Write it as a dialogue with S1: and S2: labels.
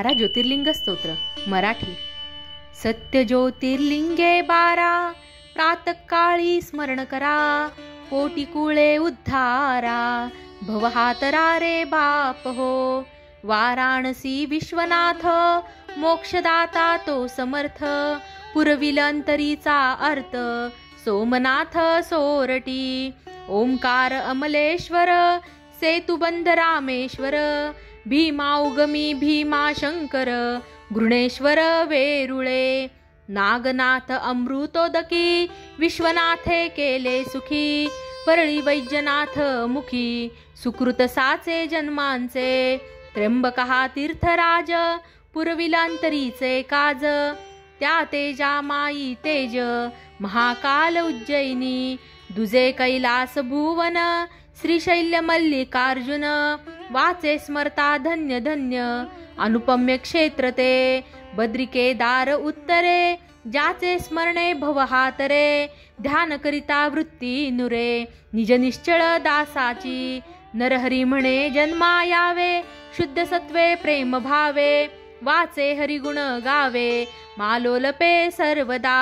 S1: 12 ज्योतिर्लिंग स्तोत्र मराठी। सत्य ज्योतिर्लिंगे 12 प्रातःकाळी स्मरण करा, कोटी कुळे उद्धारा, भवहातरा रे बाप हो। वाराणसी विश्वनाथ मोक्षदाता तो समर्थ, पुरविल अंतरीचा अर्थ सोमनाथ सोरटी। ओंकार अमलेश्वर सेतुबंध रामेश्वर, भीमा उगमी भीमा शंकर, घृणेश्वर वेरुळे। नागनाथ अमृतोदकी विश्वनाथे केले सुखी, परळी वैद्यनाथ मुखी सुकृत साचे जन्मांचे। त्र्यंबकहा तीर्थराज पुरविलांतरीचे काज, त्या तेजा माई तेज महाकाल उज्जैनी। दुजे कैलास भुवन श्रीशैल्य मल्लिकार्जुन, वाचे स्मरता धन्य धन्य अनुपम्य क्षेत्र ते। बद्रिकेदार उत्तरे ज्याचे स्मरणे भवहातरे, ध्यान करिता वृत्ती नुरे निज निश्चळ दासाची। नरहरी म्हणे जन्मा यावे शुद्ध सत्वे प्रेम भावे, वाचे हरिगुण गावे मालोलपे सर्वदा।